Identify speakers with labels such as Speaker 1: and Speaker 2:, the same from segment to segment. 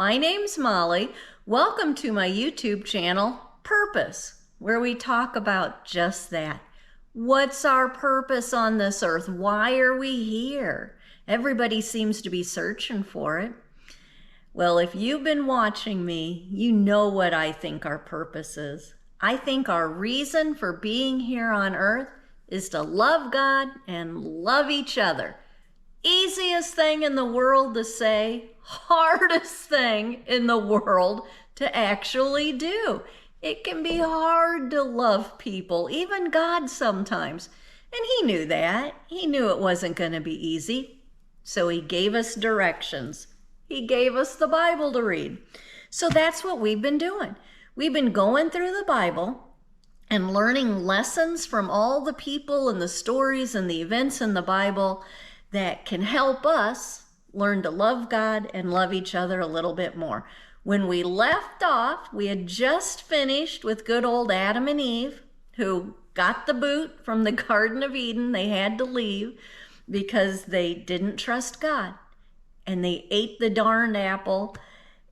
Speaker 1: My name's Molly. Welcome to my YouTube channel, Purpose, where we talk about just that. What's our purpose on this earth? Why are we here? Everybody seems to be searching for it. Well, if you've been watching me, you know what I think our purpose is. I think our reason for being here on earth is to love God and love each other. Easiest thing in the world to say, hardest thing in the world to actually do. It can be hard to love people, even God sometimes. And he knew that. He knew it wasn't going to be easy. So he gave us directions. He gave us the Bible to read. So that's what we've been doing. We've been going through the Bible and learning lessons from all the people and the stories and the events in the Bible that can help us learn to love God and love each other a little bit more. When we left off, we had just finished with good old Adam and Eve, who got the boot from the Garden of Eden. They had to leave because they didn't trust God. And they ate the darned apple,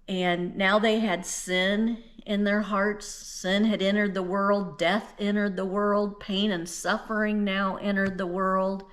Speaker 1: and now they had sin in their hearts. Sin had entered the world. Death entered the world. Pain and suffering now entered the world.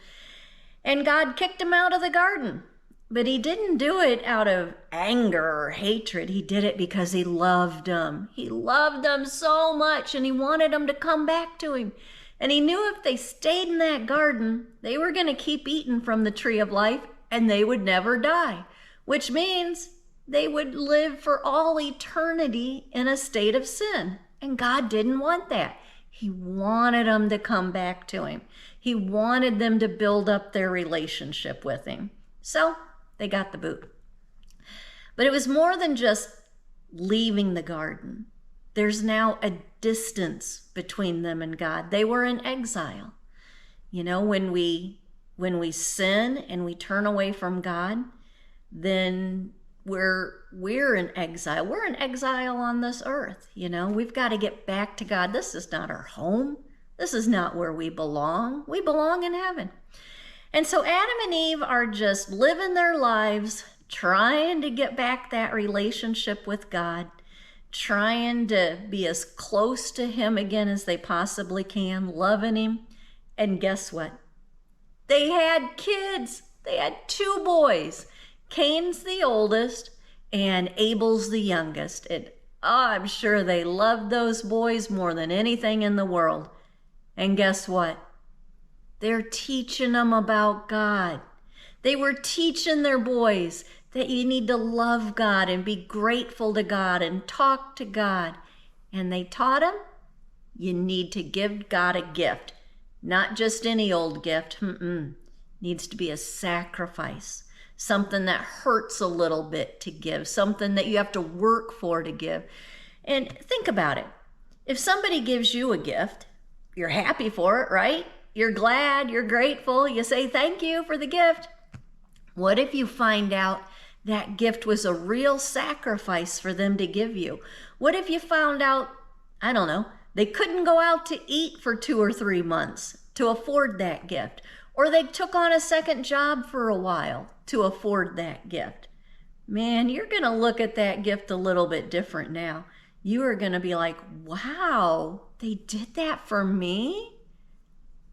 Speaker 1: And God kicked them out of the garden. But he didn't do it out of anger or hatred. He did it because he loved them. He loved them so much, and he wanted them to come back to him. And he knew if they stayed in that garden, they were going to keep eating from the tree of life, and they would never die, which means they would live for all eternity in a state of sin. And God didn't want that. He wanted them to come back to him. He wanted them to build up their relationship with him. So they got the boot. But it was more than just leaving the garden. There's now a distance between them and God. They were in exile. You know, when we sin and we turn away from God, then we're in exile. We're in exile on this earth. You know, we've got to get back to God. This is not our home. This is not where we belong. We belong in heaven. And so Adam and Eve are just living their lives, trying to get back that relationship with God, trying to be as close to him again as they possibly can, loving him. And guess what? They had kids. They had 2 boys. Cain's the oldest and Abel's the youngest. And I'm sure they loved those boys more than anything in the world. And guess what? They're teaching them about God. They were teaching their boys that you need to love God and be grateful to God and talk to God. And they taught them you need to give God a gift. Not just any old gift. Needs to be a sacrifice. Something that hurts a little bit to give. Something that you have to work for to give. And think about it. If somebody gives you a gift, you're happy for it, right? You're glad, you're grateful. You say thank you for the gift. What if you find out that gift was a real sacrifice for them to give you? What if you found out, I don't know, they couldn't go out to eat for 2 or 3 months to afford that gift? Or they took on a second job for a while to afford that gift? Man, you're going to look at that gift a little bit different now. You are going to be like, wow, they did that for me?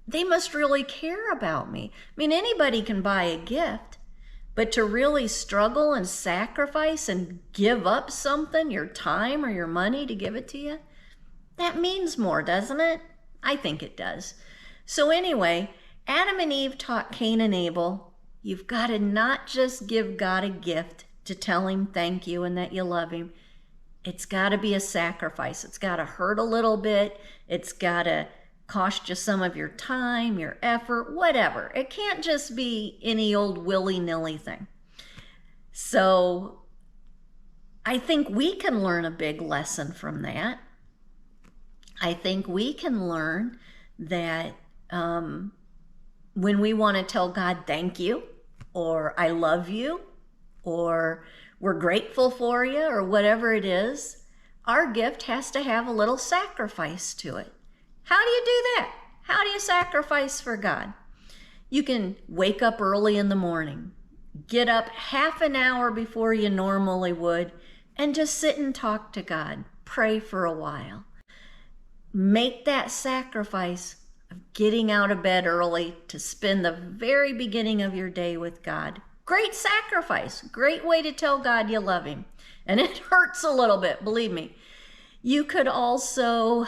Speaker 1: They must really care about me. I mean, anybody can buy a gift, but to really struggle and sacrifice and give up something, your time or your money to give it to you, that means more, doesn't it? I think it does. So anyway, Adam and Eve taught Cain and Abel, you've got to not just give God a gift to tell him thank you and that you love him. It's got to be a sacrifice. It's got to hurt a little bit. It's got to cost you some of your time, your effort, whatever. It can't just be any old willy-nilly thing. So I think we can learn a big lesson from that. I think we can learn that when we want to tell God thank you, or I love you, or we're grateful for you, or whatever it is, our gift has to have a little sacrifice to it. How do you do that? How do you sacrifice for God? You can wake up early in the morning, get up half an hour before you normally would, and just sit and talk to God. Pray for a while. Make that sacrifice of getting out of bed early to spend the very beginning of your day with God. Great sacrifice. Great way to tell God you love him. And it hurts a little bit, believe me. You could also,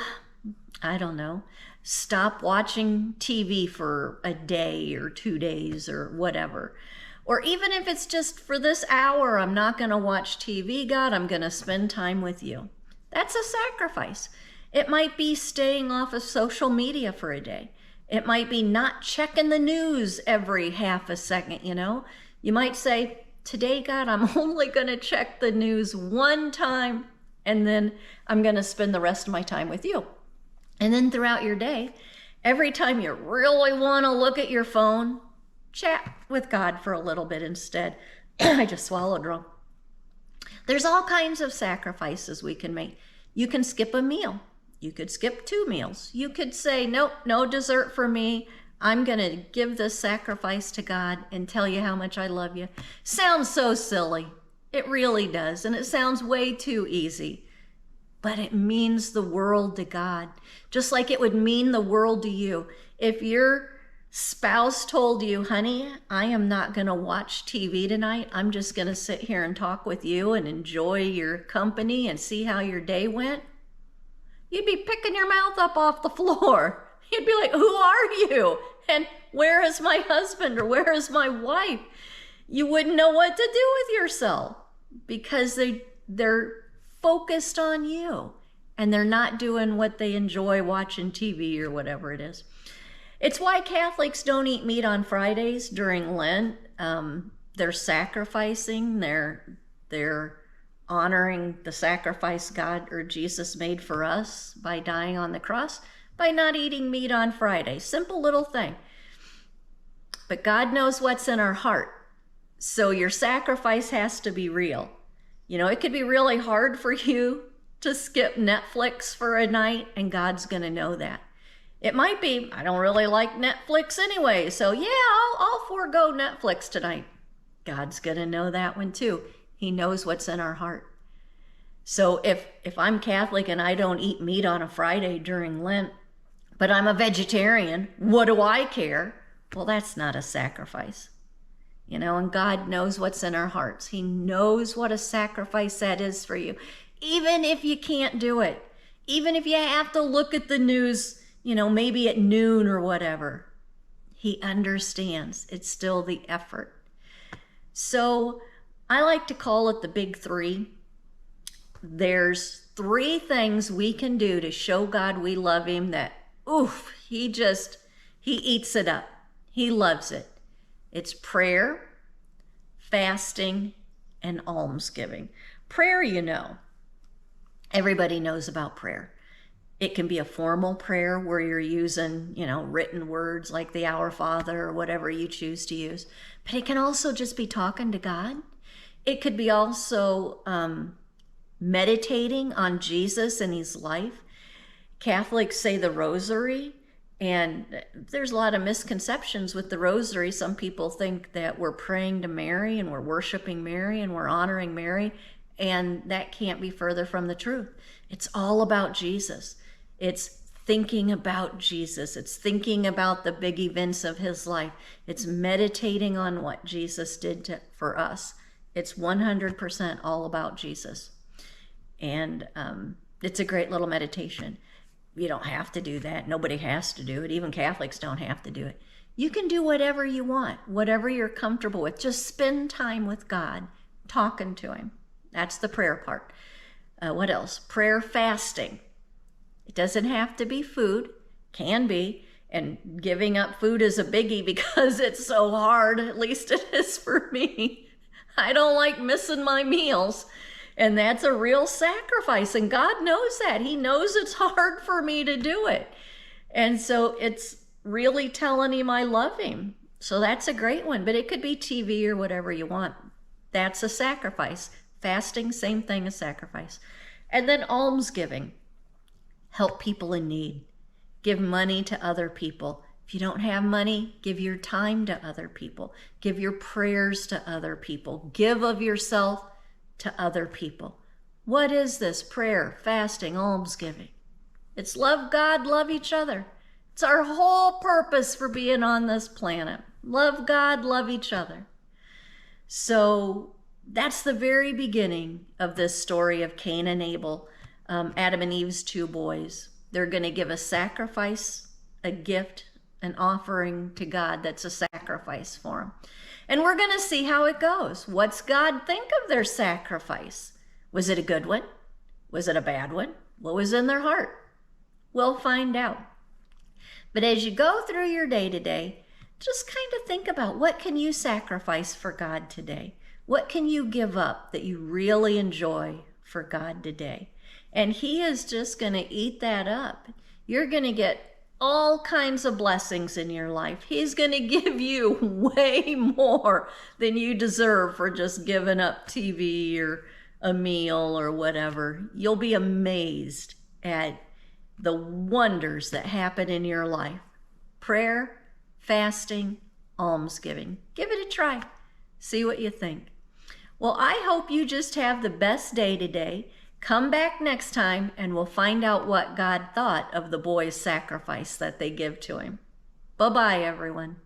Speaker 1: I don't know, stop watching TV for a day or 2 days or whatever. Or even if it's just for this hour, I'm not going to watch TV, God, I'm going to spend time with you. That's a sacrifice. It might be staying off of social media for a day. It might be not checking the news every half a second, you know. You might say, today, God, I'm only going to check the news one time, and then I'm going to spend the rest of my time with you. And then throughout your day, every time you really want to look at your phone, chat with God for a little bit instead. I just swallowed wrong. There's all kinds of sacrifices we can make. You can skip a meal. You could skip 2 meals. You could say, nope, no dessert for me. I'm going to give this sacrifice to God and tell you how much I love you. Sounds so silly. It really does. And it sounds way too easy. But it means the world to God, just like it would mean the world to you. If your spouse told you, honey, I am not going to watch TV tonight. I'm just going to sit here and talk with you and enjoy your company and see how your day went. You'd be picking your mouth up off the floor. You'd be like, who are you? And where is my husband or where is my wife? You wouldn't know what to do with yourself because they're focused on you and they're not doing what they enjoy watching TV or whatever it is. It's why Catholics don't eat meat on Fridays during Lent. They're sacrificing, they're honoring the sacrifice God or Jesus made for us by dying on the cross, by not eating meat on Friday. Simple little thing. But God knows what's in our heart. So your sacrifice has to be real. You know, it could be really hard for you to skip Netflix for a night, and God's going to know that. It might be, I don't really like Netflix anyway, so yeah, I'll forego Netflix tonight. God's going to know that one too. He knows what's in our heart. So if I'm Catholic and I don't eat meat on a Friday during Lent, but I'm a vegetarian, what do I care? Well, that's not a sacrifice. You know, and God knows what's in our hearts. He knows what a sacrifice that is for you. Even if you can't do it, even if you have to look at the news, you know, maybe at noon or whatever, he understands. It's still the effort. So I like to call it the big 3. There's 3 things we can do to show God we love him that, he eats it up. He loves it. It's prayer, fasting, and almsgiving. Prayer, you know, everybody knows about prayer. It can be a formal prayer where you're using, you know, written words like the Our Father or whatever you choose to use. But it can also just be talking to God. It could be also meditating on Jesus and his life. Catholics say the rosary, and there's a lot of misconceptions with the rosary. Some people think that we're praying to Mary and we're worshiping Mary and we're honoring Mary, and that can't be further from the truth. It's all about Jesus. It's thinking about Jesus. It's thinking about the big events of his life. It's meditating on what Jesus did for us. It's 100% all about Jesus. And it's a great little meditation. You don't have to do that. Nobody has to do it. Even Catholics don't have to do it. You can do whatever you want, whatever you're comfortable with. Just spend time with God, talking to him. That's the prayer part. What else? Prayer, fasting. It doesn't have to be food, can be. And giving up food is a biggie because it's so hard, at least it is for me. I don't like missing my meals. And that's a real sacrifice. And God knows that. He knows it's hard for me to do it. And so it's really telling him I love him. So that's a great one. But it could be TV or whatever you want. That's a sacrifice. Fasting, same thing as sacrifice. And then almsgiving. Help people in need. Give money to other people. If you don't have money, give your time to other people. Give your prayers to other people. Give of yourself to other people. What is this? Prayer, fasting, almsgiving. It's love God, love each other. It's our whole purpose for being on this planet. Love God, love each other. So that's the very beginning of this story of Cain and Abel, Adam and Eve's two boys. They're going to give a sacrifice, a gift, an offering to God that's a sacrifice for them. And we're going to see how it goes. What's God think of their sacrifice? Was it a good one? Was it a bad one? What was in their heart? We'll find out. But as you go through your day today, just kind of think about, what can you sacrifice for God today? What can you give up that you really enjoy for God today? And He is just going to eat that up. You're going to get all kinds of blessings in your life. He's going to give you way more than you deserve for just giving up TV or a meal or whatever. You'll be amazed at the wonders that happen in your life. Prayer, fasting, almsgiving. Give it a try. See what you think. Well, I hope you just have the best day today. Come back next time and we'll find out what God thought of the boys' sacrifice that they give to Him. Bye-bye, everyone.